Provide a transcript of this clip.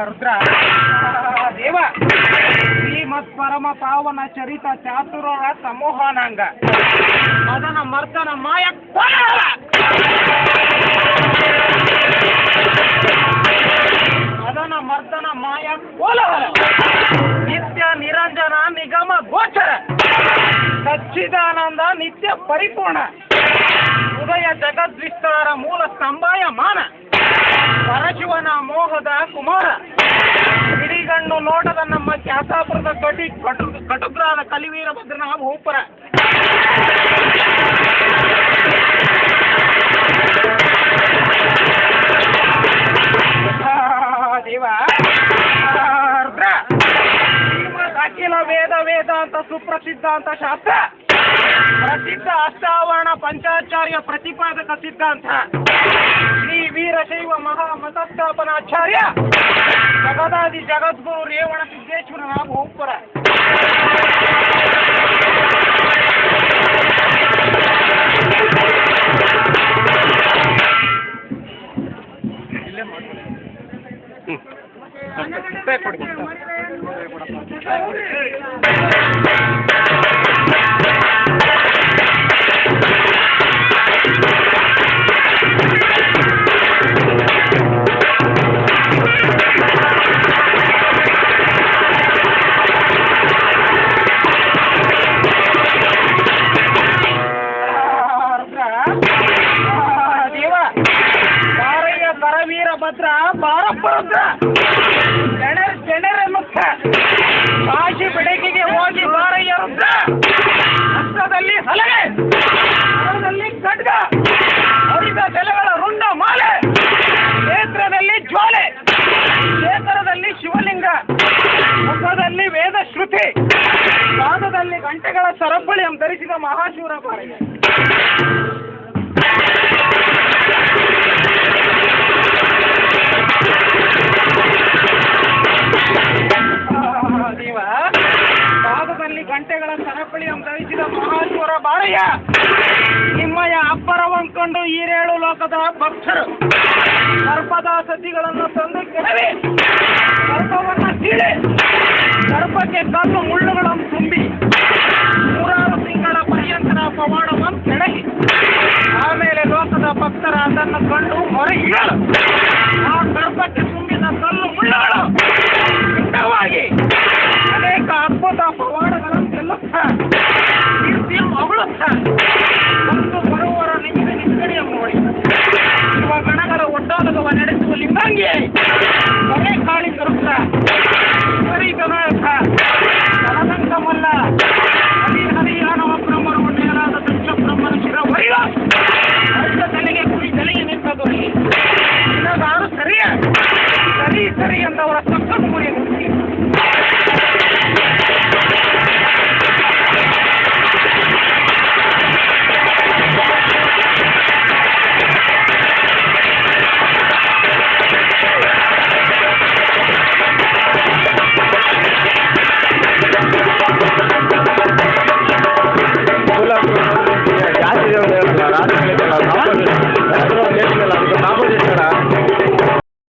ರುದ್ರ ದೇವ ಶ್ರೀಮತ್ ಪರಮ ಪಾವನ ಚರಿತ ಚಾತುರರ ಸಮೂಹಾನಾಂಗ ಮದನ ಮರ್ದನ ಮಾಯ ಕೋಲಾಹಲ ಮದನ ಮರ್ದನ ಮಾಯ ಕೋಲಾಹಲ ನಿತ್ಯ ನಿರಂಜನ ನಿಗಮ ಗೋಚರ ಸಚ್ಚಿದಾನಂದ ನಿತ್ಯ ಪರಿಪೂರ್ಣ ಉದಯ ಜಗದ್ವಿಸ್ತಾರ ಮೂಲ ಸ್ತಂಭಾಯ ಮಾನ ಪರಶಿವನ ಮೋಹದ ಕುಮಾರ ಹಿಡಿಗಣ್ಣು ನೋಟದ ನಮ್ಮ ಖ್ಯಾತಾಪುರದ ಕಟುಗ್ರಾದ ಕಲಿವೀರ ಭದ್ರನ ಭೂಪರ ದೇವ ಅಖಿಲ ವೇದ ವೇದಾಂತ ಸುಪ್ರಸಿದ್ಧಾಂತ ಶಾಸ್ತ್ರ ಪ್ರಸಿದ್ಧ ಅಷ್ಟಾವರಣ ಪಂಚಾಚಾರ್ಯ ಪ್ರತಿಪಾದಕ ಸಿದ್ಧಾಂತ ಶ್ರೀ ವೀರಶೈವ ಮಹಾಮತಸ್ಥಾಪನಾಚಾರ್ಯ ಜಗದಾದಿ ಜಗದ್ಗುರು ರೇವಣ ಸಿದ್ದೇಶ್ವರನ ಭೂಪರ ಭದ್ರ ಬಾರಪ್ಪರುದ್ರ ಜನರ ಮುಖ ಕಾಶಿ ಬೆಳಕಿಗೆ ಹೋಗಿ ಬಾರಯ್ಯ ರುದ್ರ ಹಸ್ತದಲ್ಲಿ ಹಲಗೆ ಹಸ್ತದಲ್ಲಿ ಖಡ್ಗ ಹರಿದ ಜಲಗಳ ರುಂಡ ಮಾಲೆ ಕ್ಷೇತ್ರದಲ್ಲಿ ಜ್ವಾಲೆ ಕ್ಷೇತ್ರದಲ್ಲಿ ಶಿವಲಿಂಗ ಮುಖದಲ್ಲಿ ವೇದ ಶ್ರುತಿ ಪಾದದಲ್ಲಿ ಗಂಟೆಗಳ ಸರಪಳಿಯನ್ನು ಧರಿಸಿದ ಮಹಾಶಿವರ ಬಾರಯ್ಯ ದೇವ ಪಾದದಲ್ಲಿ ಗಂಟೆಗಳ ಸರಪಳಿಯನ್ನು ಧರಿಸಿದ ಮಹಾಶಿವರ ಬಾರಯ್ಯ ನಿಮ್ಮಯ ಅಬ್ಬರವಂಕೊಂಡು ಈರೇಳು ಲೋಕದ ಭಕ್ತರು ಸರ್ಪದ ಸತಿಗಳನ್ನು ತಂದು ಕೆಳವೆ ಸರ್ಪವನ್ನು ಸೀಳೆ ಸರ್ಪಕ್ಕೆ ಕಲ್ಲು ಮುಳ್ಳುಗಳನ್ನು ತುಂಬಿ 3 ತಿಂಗಳ ಪರ್ಯಂತರ ಪವಾಡವನ್ನು ಕೆಳಗಿ ಆಮೇಲೆ ಲೋಕದ ಭಕ್ತರ ಅದನ್ನು ಕಂಡು ಹೊರಗಿಡಲು ಆ